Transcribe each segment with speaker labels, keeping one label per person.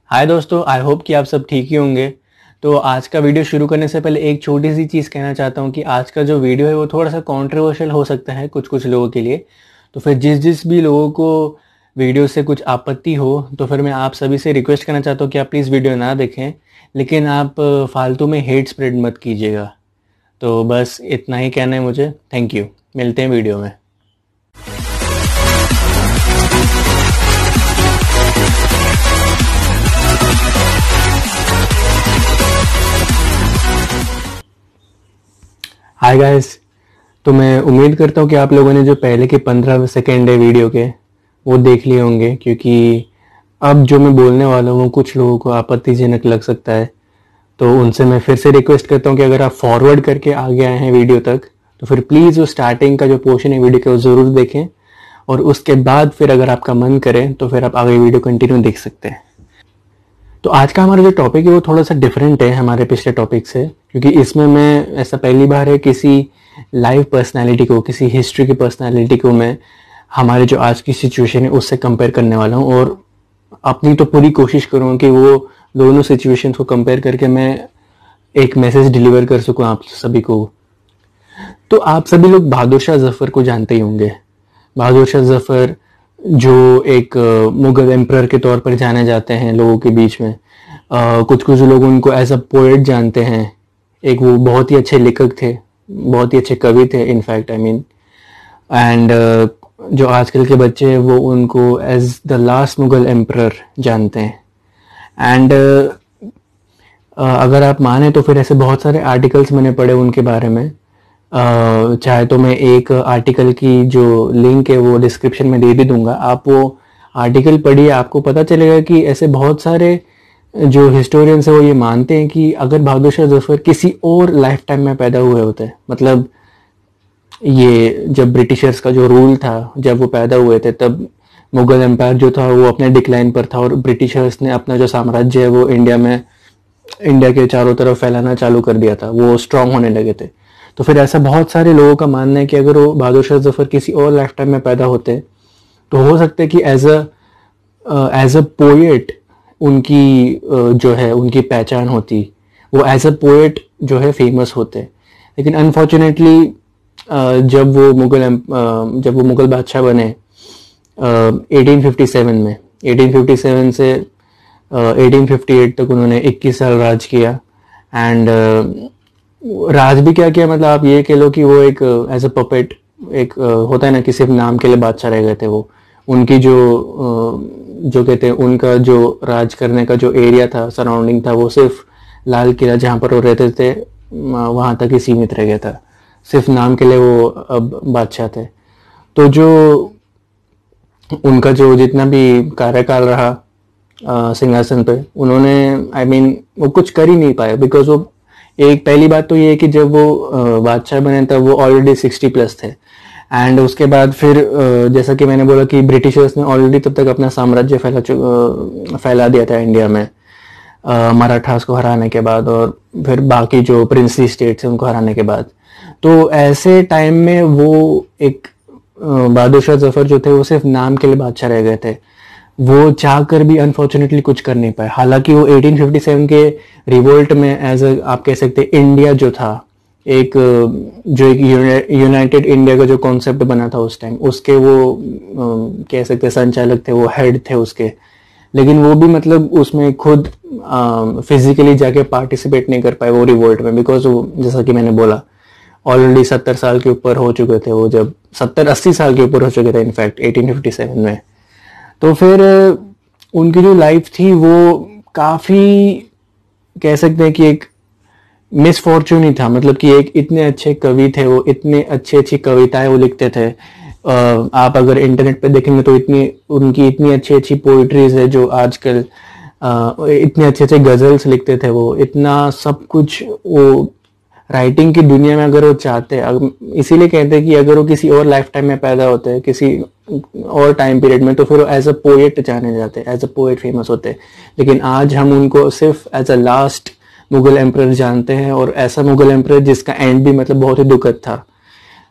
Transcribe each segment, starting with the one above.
Speaker 1: हाय दोस्तों, I hope कि आप सब ठीक ही होंगे। तो आज का वीडियो शुरू करने से पहले एक छोटी सी चीज़ कहना चाहता हूँ कि आज का जो वीडियो है वो थोड़ा सा कंट्रोवर्शियल हो सकता है कुछ कुछ लोगों के लिए। तो फिर जिस जिस भी लोगों को वीडियो से कुछ आपत्ति हो तो फिर मैं आप सभी से रिक्वेस्ट करना चाहता हूँ कि आप प्लीज़ वीडियो ना देखें, लेकिन आप फालतू में हेट स्प्रेड मत कीजिएगा। तो बस इतना ही कहना है मुझे। थैंक यू, मिलते हैं वीडियो में। हाय गाइस, तो मैं उम्मीद करता हूँ कि आप लोगों ने जो पहले के 15 सेकेंड है वीडियो के वो देख लिए होंगे, क्योंकि अब जो मैं बोलने वाला हूँ कुछ लोगों को आपत्तिजनक लग सकता है। तो उनसे मैं फिर से रिक्वेस्ट करता हूँ कि अगर आप फॉरवर्ड करके आगे आए हैं वीडियो तक तो फिर प्लीज़ वो स्टार्टिंग का जो पोर्शन है वीडियो का वो ज़रूर देखें, और उसके बाद फिर अगर आपका मन करे तो फिर आप आगे वीडियो कंटिन्यू देख सकते हैं। तो आज का हमारा जो टॉपिक है वो थोड़ा सा डिफरेंट है हमारे पिछले टॉपिक से, क्योंकि इसमें मैं ऐसा पहली बार है किसी लाइव पर्सनालिटी को, किसी हिस्ट्री की पर्सनालिटी को मैं हमारे जो आज की सिचुएशन है उससे कंपेयर करने वाला हूँ, और अपनी तो पूरी कोशिश करूँगा कि वो दोनों सिचुएशंस को कंपेयर करके मैं एक मैसेज डिलीवर कर सकूँ आप सभी को। तो आप सभी लोग बहादुर शाह जफर को जानते ही होंगे। बहादुर शाह जफर जो एक मुगल एम्परर के तौर पर जाने जाते हैं लोगों के बीच में। कुछ कुछ लोग उनको एज अ पोएट जानते हैं। एक वो बहुत ही अच्छे लेखक थे, बहुत ही अच्छे कवि थे इनफैक्ट, आई मीन। एंड जो आजकल के बच्चे हैं वो उनको as the last Mughal emperor जानते हैं। एंड अगर आप माने तो फिर ऐसे बहुत सारे आर्टिकल्स मैंने पढ़े उनके बारे में। चाहे तो मैं एक आर्टिकल की जो लिंक है वो डिस्क्रिप्शन में दे भी दूंगा, आप वो आर्टिकल पढ़िए, आपको पता चलेगा कि ऐसे बहुत सारे जो हिस्टोरियंस है वो ये मानते हैं कि अगर बहादुर शाह जफर किसी और लाइफ टाइम में पैदा हुए होते, मतलब ये जब ब्रिटिशर्स का जो रूल था जब वो पैदा हुए थे तब मुगल एम्पायर जो था वो अपने डिक्लाइन पर था, और ब्रिटिशर्स ने अपना जो साम्राज्य है वो इंडिया के चारों तरफ फैलाना चालू कर दिया था, वो स्ट्रांग होने लगे थे। तो फिर ऐसा बहुत सारे लोगों का मानना है कि अगर वो बहादुर शाह जफर किसी और लाइफ टाइम में पैदा होते तो हो सकता है कि एज अ पोएट उनकी जो है उनकी पहचान होती, वो एज अ पोएट जो है फेमस होते। लेकिन अनफॉर्चुनेटली जब वो मुगल बादशाह बने 1857 में, 1857 से 1858 तक उन्होंने 21 साल राज किया। एंड राज भी क्या किया, मतलब आप ये कह लो कि वो एक एज अ पपेट, एक होता है ना कि सिर्फ नाम के लिए बादशाह रह गए थे। वो उनकी जो कहते हैं उनका जो राज करने का जो एरिया था, सराउंडिंग था, वो सिर्फ लाल किला जहाँ पर वो रहते थे वहाँ तक ही सीमित रह गया था। सिर्फ नाम के लिए वो अब बादशाह थे। तो जो उनका जो जितना भी कार्यकाल रहा सिंहासन पे, उन्होंने आई मीन वो कुछ कर ही नहीं पाए, बिकॉज वो एक पहली बात तो ये है कि जब वो बादशाह बने तब वो ऑलरेडी 60+ थे। एंड उसके बाद फिर जैसा कि मैंने बोला कि ब्रिटिशर्स ने ऑलरेडी तब तक अपना साम्राज्य फैला दिया था इंडिया में, मराठास को हराने के बाद और फिर बाकी जो प्रिंसली स्टेट्स हैं उनको हराने के बाद। तो ऐसे टाइम में वो एक बहादुर शाह जफर जो थे वो सिर्फ नाम के लिए बादशाह रह गए थे। वो चाह कर भी अनफॉर्चुनेटली कुछ कर नहीं पाए। हालांकि वो 1857 के रिवोल्ट में एज आप कह सकते हैं इंडिया जो था, एक यूनाइटेड इंडिया का जो कॉन्सेप्ट बना था उस टाइम, उसके वो कह सकते हैं संचालक थे, वो हेड थे उसके। लेकिन वो भी मतलब उसमें खुद फिजिकली जाके पार्टिसिपेट नहीं कर पाए वो रिवोल्ट में, बिकॉज वो जैसा कि मैंने बोला ऑलरेडी 70 साल के ऊपर हो चुके थे। वो जब 70-80 साल के ऊपर हो चुके थे इनफैक्ट 1857 में। तो फिर उनकी जो लाइफ थी वो काफ़ी कह सकते हैं कि एक मिसफॉर्चून ही था। मतलब कि एक इतने अच्छे कवि थे वो, इतने अच्छी कविताएं वो लिखते थे। आप अगर इंटरनेट पे देखेंगे तो उनकी इतनी अच्छी पोइट्रीज है जो आजकल इतने अच्छे गजल्स लिखते थे वो, इतना सब कुछ वो राइटिंग की दुनिया में अगर वो चाहते, इसीलिए कहते हैं कि अगर वो किसी और लाइफ टाइम में पैदा होते हैं किसी और टाइम पीरियड में तो फिर वो एज अ पोएट जाने जाते, एज अ पोएट फेमस होते। लेकिन आज हम उनको सिर्फ as a last Mughal emperor जानते हैं, और ऐसा मुगल एम्परर जिसका एंड भी मतलब बहुत ही दुखद था।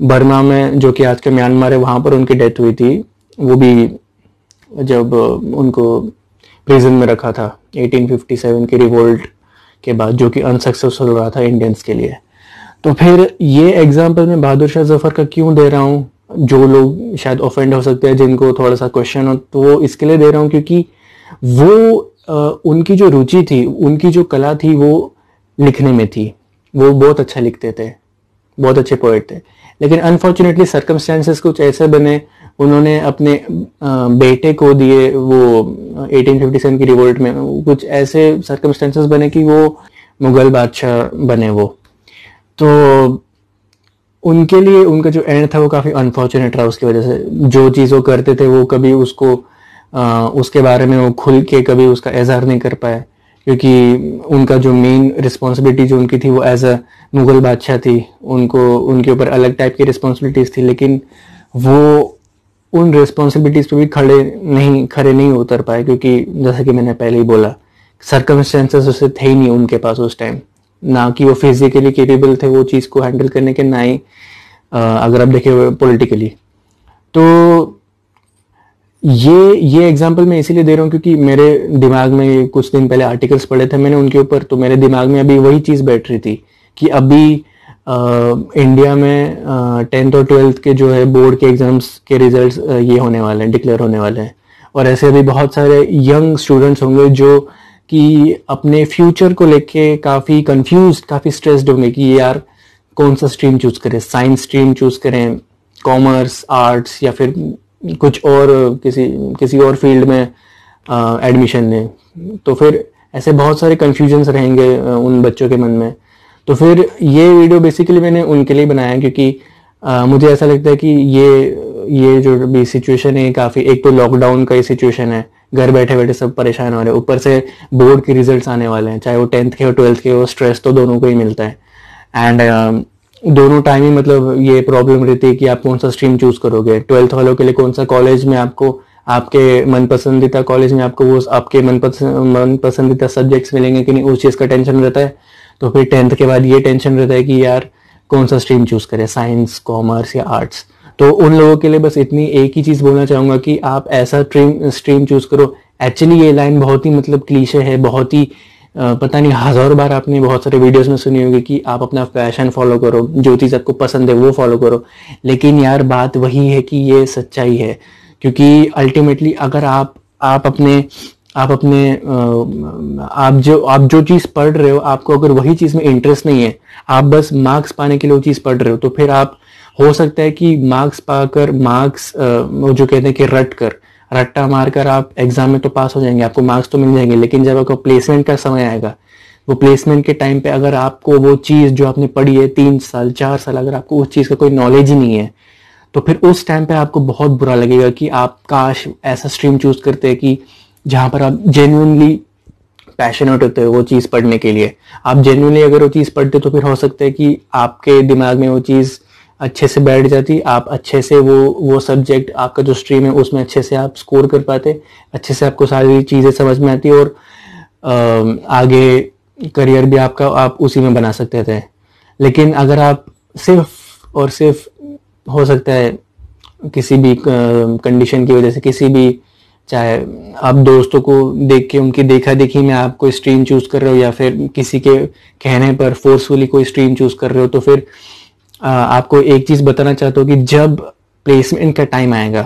Speaker 1: बर्मा में, जो कि आज का म्यांमार है, वहाँ पर उनकी डेथ हुई थी। वो भी जब उनको प्रिजन में रखा था 1857 के रिवोल्ट के बाद, जो कि अनसक्सेसफुल रहा था इंडियंस के लिए। तो फिर ये एग्जाम्पल मैं बहादुर शाह जफर का क्यों दे रहा हूँ, जो लोग शायद ऑफेंड हो सकते हैं, जिनको थोड़ा सा क्वेश्चन हो, तो वो इसके लिए दे रहा हूँ क्योंकि वो उनकी जो रुचि थी, उनकी जो कला थी, वो लिखने में थी। वो बहुत अच्छा लिखते थे, बहुत अच्छे पोएट थे, लेकिन अनफॉर्चुनेटली सर्कमस्टेंसेस कुछ ऐसे बने, उन्होंने अपने बेटे को दिए वो 1857 की रिवोल्ट में, कुछ ऐसे सर्कमस्टेंसेस बने कि वो मुगल बादशाह बने वो। तो उनके लिए उनका जो एंड था वो काफ़ी अनफॉर्चुनेट रहा उसकी वजह से। जो चीज़ वो करते थे वो कभी उसको उसके बारे में वो खुल के कभी उसका इजहार नहीं कर पाए, क्योंकि उनका जो मेन रिस्पॉन्सिबिलिटी जो उनकी थी वो एज अ मुगल बादशाह थी। उनको उनके ऊपर अलग टाइप की रिस्पॉन्सिबिलिटीज थी, लेकिन वो उन रिस्पॉन्सिबिलिटीज पे भी खड़े नहीं उतर पाए, क्योंकि जैसा कि मैंने पहले ही बोला, सर्कमस्टेंसेस उससे थे ही नहीं उनके पास उस टाइम, ना कि वो फिजिकली केपेबल थे वो चीज़ को हैंडल करने के, ना ही अगर आप देखें पॉलिटिकली। तो ये एग्जांपल मैं इसीलिए दे रहा हूँ क्योंकि मेरे दिमाग में कुछ दिन पहले आर्टिकल्स पढ़े थे मैंने उनके ऊपर, तो मेरे दिमाग में अभी वही चीज़ बैठ रही थी कि अभी इंडिया में 10th और 12th के जो है बोर्ड के एग्जाम्स के रिजल्ट्स ये होने वाले हैं, डिक्लेयर होने वाले हैं। और ऐसे अभी बहुत सारे यंग स्टूडेंट्स होंगे जो कि अपने फ्यूचर को लेके काफ़ी कंफ्यूज, काफ़ी स्ट्रेस्ड होंगे कि यार कौन सा स्ट्रीम चूज करें, साइंस स्ट्रीम चूज करें, कॉमर्स, आर्ट्स, या फिर कुछ और किसी और फील्ड में एडमिशन लें। तो फिर ऐसे बहुत सारे कन्फ्यूजन्स रहेंगे उन बच्चों के मन में। तो फिर ये वीडियो बेसिकली मैंने उनके लिए बनाया क्योंकि मुझे ऐसा लगता है कि ये जो भी सिचुएशन है काफ़ी, एक तो लॉकडाउन का ही सिचुएशन है, घर बैठे बैठे सब परेशान हो रहे हैं, ऊपर से बोर्ड के रिजल्ट्स आने वाले हैं, चाहे वो 10th के हो 12th के हो, स्ट्रेस तो दोनों को ही मिलता है। एंड दोनों टाइम ही मतलब ये प्रॉब्लम रहती है कि आप कौन सा स्ट्रीम चूज करोगे। 12th वालों के लिए कौन सा कॉलेज में आपको, आपके मनपसंदीदा कॉलेज में आपको वो आपके मनपसंदीदा सब्जेक्ट्स मिलेंगे कि नहीं, उस चीज़ का टेंशन रहता है। तो फिर 10th के बाद ये टेंशन रहता है कि यार कौन सा स्ट्रीम चूज करें, साइंस, कॉमर्स या आर्ट्स। तो उन लोगों के लिए बस इतनी एक ही चीज़ बोलना चाहूँगा कि आप ऐसा स्ट्रीम चूज करो। एक्चुअली ये लाइन बहुत ही मतलब क्लीशे है, बहुत ही पता नहीं हज़ारों बार आपने बहुत सारे वीडियोस में सुनी होगी कि आप अपना पैशन फॉलो करो, जो चीज़ आपको पसंद है वो फॉलो करो। लेकिन यार बात वही है कि ये सच्चाई है, क्योंकि अल्टीमेटली अगर आप जो चीज़ पढ़ रहे हो, आपको अगर वही चीज़ में इंटरेस्ट नहीं है, आप बस मार्क्स पाने के लिए वो चीज़ पढ़ रहे हो, तो फिर आप हो सकता है कि मार्क्स पाकर, वो जो कहते हैं कि रट्टा मारकर आप एग्जाम में तो पास हो जाएंगे, आपको मार्क्स तो मिल जाएंगे, लेकिन जब आपको प्लेसमेंट का समय आएगा, वो प्लेसमेंट के टाइम पे अगर आपको वो चीज़ जो आपने पढ़ी है 3 साल 4 साल, अगर आपको उस चीज़ का कोई नॉलेज ही नहीं है, तो फिर उस टाइम पे आपको बहुत बुरा लगेगा कि आप काश ऐसा स्ट्रीम चूज करते हैं कि जहाँ पर आप जेन्युइनली पैशनेट होते हो वो चीज़ पढ़ने के लिए। आप जेन्युइनली अगर वो चीज़ पढ़ते तो फिर हो सकता है कि आपके दिमाग में वो चीज़ अच्छे से बैठ जाती, आप अच्छे से वो सब्जेक्ट, आपका जो स्ट्रीम है उसमें अच्छे से आप स्कोर कर पाते, अच्छे से आपको सारी चीज़ें समझ में आती, और आगे करियर भी आपका आप उसी में बना सकते थे। लेकिन अगर आप सिर्फ और सिर्फ, हो सकता है किसी भी कंडीशन की वजह से, किसी भी, चाहे आप दोस्तों को देख के उनकी देखा देखी में आप कोई स्ट्रीम चूज कर रहे हो, या फिर किसी के कहने पर फोर्सफुली कोई स्ट्रीम चूज कर रहे हो, तो फिर आपको एक चीज़ बताना चाहता हूँ कि जब प्लेसमेंट का टाइम आएगा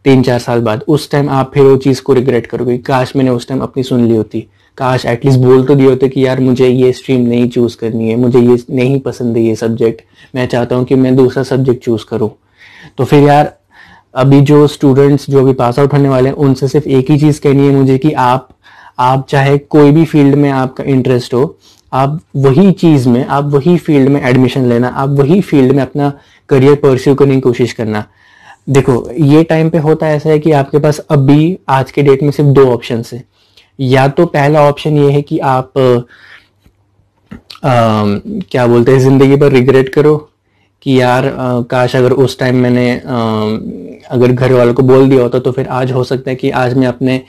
Speaker 1: 3-4 साल बाद, उस टाइम आप फिर वो चीज़ को रिग्रेट करोगे, काश मैंने उस टाइम अपनी सुन ली होती, काश एटलीस्ट बोल तो दिए होते कि यार मुझे ये स्ट्रीम नहीं चूज करनी है, मुझे ये नहीं पसंद है ये सब्जेक्ट, मैं चाहता हूँ कि मैं दूसरा सब्जेक्ट चूज करूँ। तो फिर यार अभी जो स्टूडेंट्स जो अभी पास आउट होने वाले हैं, उनसे सिर्फ एक ही चीज़ कहनी है मुझे कि आप चाहे कोई भी फील्ड में आपका इंटरेस्ट हो, आप वही चीज़ में, आप वही फील्ड में एडमिशन लेना, आप वही फील्ड में अपना करियर परस्यू करने की कोशिश करना। देखो ये टाइम पे होता ऐसा है कि आपके पास अभी आज के डेट में सिर्फ 2 ऑप्शन है। या तो पहला ऑप्शन ये है कि आप क्या बोलते हैं, जिंदगी पर रिग्रेट करो कि यार काश अगर उस टाइम मैंने अगर घर वालों को बोल दिया होता, तो फिर आज हो सकता है कि आज मैं अपने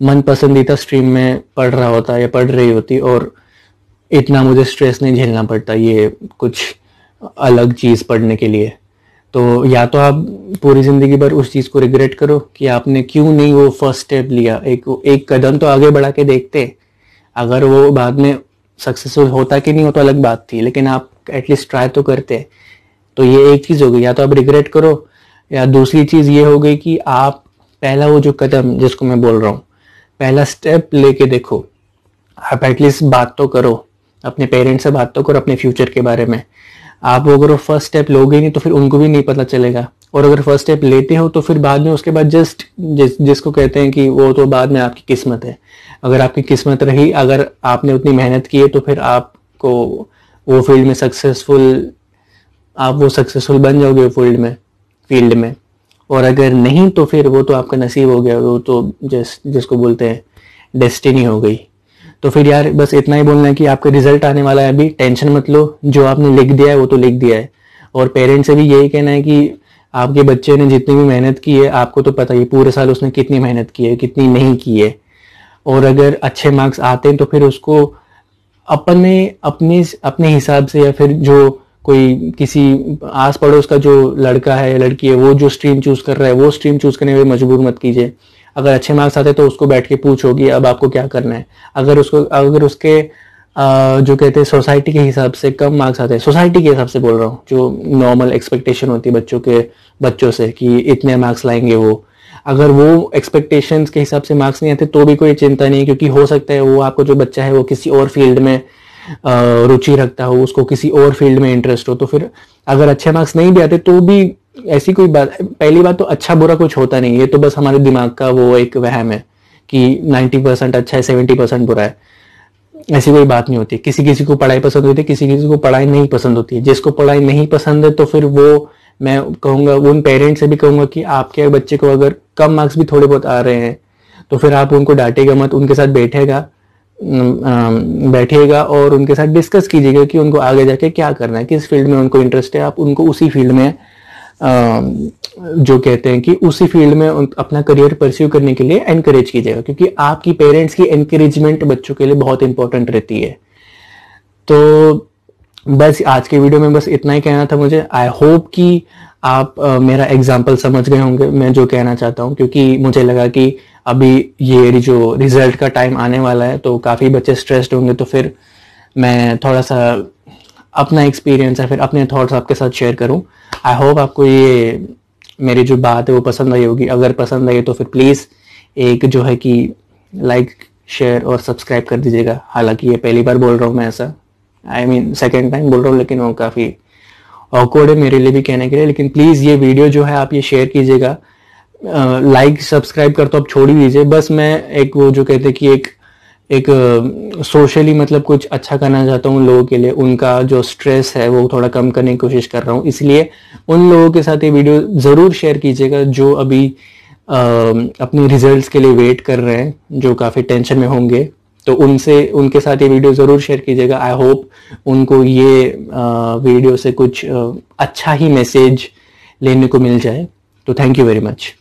Speaker 1: मन पसंदीदा स्ट्रीम में पढ़ रहा होता या पढ़ रही होती, और इतना मुझे स्ट्रेस नहीं झेलना पड़ता ये कुछ अलग चीज़ पढ़ने के लिए। तो या तो आप पूरी ज़िंदगी भर उस चीज़ को रिग्रेट करो कि आपने क्यों नहीं वो फर्स्ट स्टेप लिया, एक कदम तो आगे बढ़ा के देखते। अगर वो बाद में सक्सेसफुल होता कि नहीं होता अलग बात थी, लेकिन आप एटलीस्ट ट्राई तो करते। तो ये एक चीज़ हो गई, या तो आप रिग्रेट करो, या दूसरी चीज़ ये हो गई कि आप पहला वो जो कदम जिसको मैं बोल रहा हूँ, पहला स्टेप लेके देखो। आप एटलीस्ट बात तो करो, अपने पेरेंट्स से बात तो करो अपने फ्यूचर के बारे में। आप अगर वो फर्स्ट स्टेप लोगे नहीं तो फिर उनको भी नहीं पता चलेगा, और अगर फर्स्ट स्टेप लेते हो तो फिर बाद में उसके बाद जिसको कहते हैं कि वो तो बाद में आपकी किस्मत है। अगर आपकी किस्मत रही, अगर आपने उतनी मेहनत की है तो फिर आपको वो फील्ड में सक्सेसफुल बन जाओगे फील्ड में। और अगर नहीं तो फिर वो तो आपका नसीब हो गया, वो तो जिसको बोलते हैं डेस्टिनी हो गई। तो फिर यार बस इतना ही बोलना है कि आपका रिजल्ट आने वाला है, अभी टेंशन मत लो, जो आपने लिख दिया है वो तो लिख दिया है। और पेरेंट्स से भी यही कहना है कि आपके बच्चे ने जितनी भी मेहनत की है, आपको तो पता ही पूरे साल उसने कितनी मेहनत की है, कितनी नहीं की है। और अगर अच्छे मार्क्स आते हैं तो फिर उसको अपने हिसाब से, या फिर जो कोई किसी आस पड़ोस का जो लड़का है या लड़की है वो जो स्ट्रीम चूज कर रहा है वो स्ट्रीम चूज करने में मजबूर मत कीजिए। अगर अच्छे मार्क्स आते तो उसको बैठ के पूछो कि अब आपको क्या करना है। अगर उसके जो कहते हैं सोसाइटी के हिसाब से कम मार्क्स आते हैं, सोसाइटी के हिसाब से बोल रहा हूँ, जो नॉर्मल एक्सपेक्टेशन होती है बच्चों से कि इतने मार्क्स लाएंगे वो, अगर वो एक्सपेक्टेशंस के हिसाब से मार्क्स नहीं आते तो भी कोई चिंता नहीं, क्योंकि हो सकता है वो आपको जो बच्चा है वो किसी और फील्ड में रुचि रखता हो, उसको किसी और फील्ड में इंटरेस्ट हो। तो फिर अगर अच्छे मार्क्स नहीं भी आते तो भी ऐसी कोई बात, पहली बात तो अच्छा बुरा कुछ होता नहीं, ये तो बस हमारे दिमाग का वो एक वहम है कि 90% अच्छा है 70% बुरा है। ऐसी कोई बात नहीं होती। किसी किसी को पढ़ाई पसंद होती है, किसी किसी को पढ़ाई नहीं पसंद होती है। जिसको पढ़ाई नहीं पसंद है तो फिर वो, मैं कहूँगा उन पेरेंट्स से भी कहूँगा कि आपके बच्चे को अगर कम मार्क्स भी थोड़े बहुत आ रहे हैं तो फिर आप उनको डांटेगा मत, उनके साथ बैठिएगा और उनके साथ डिस्कस कीजिएगा कि उनको आगे जाके क्या करना है, किस फील्ड में उनको इंटरेस्ट है। आप उनको उसी फील्ड में जो कहते हैं कि उसी फील्ड में अपना करियर परस्यू करने के लिए एनकरेज कीजिएगा, क्योंकि आपकी पेरेंट्स की एनकरेजमेंट बच्चों के लिए बहुत इंपॉर्टेंट रहती है। तो बस आज के वीडियो में बस इतना ही कहना था मुझे। आई होप कि आप मेरा एग्जाम्पल समझ गए होंगे मैं जो कहना चाहता हूँ, क्योंकि मुझे लगा कि अभी ये जो रिजल्ट का टाइम आने वाला है तो काफ़ी बच्चे स्ट्रेस्ड होंगे, तो फिर मैं थोड़ा सा अपना एक्सपीरियंस है फिर अपने थॉट्स आपके साथ शेयर करूँ। आई होप आपको ये मेरी जो बात है वो पसंद आई होगी। अगर पसंद आई तो फिर प्लीज़ एक जो है कि लाइक शेयर और सब्सक्राइब कर दीजिएगा। हालांकि ये पहली बार बोल रहा हूँ मैं ऐसा, सेकेंड टाइम बोल रहा हूँ, लेकिन वो काफ़ी ऑकवर्ड है मेरे लिए भी कहने के लिए। लेकिन प्लीज़ ये वीडियो जो है आप ये शेयर कीजिएगा। लाइक सब्सक्राइब कर तो आप छोड़ ही दीजिए। बस मैं एक वो जो कहते हैं कि एक सोशली मतलब कुछ अच्छा करना चाहता हूँ लोगों के लिए, उनका जो स्ट्रेस है वो थोड़ा कम करने की कोशिश कर रहा हूँ। इसलिए उन लोगों के साथ ये वीडियो ज़रूर शेयर कीजिएगा जो अभी अपने रिजल्ट्स के लिए वेट कर रहे हैं, जो काफ़ी टेंशन में होंगे। तो उनके साथ ये वीडियो ज़रूर शेयर कीजिएगा। आई होप उनको ये वीडियो से कुछ अच्छा ही मैसेज लेने को मिल जाए। तो थैंक यू वेरी मच।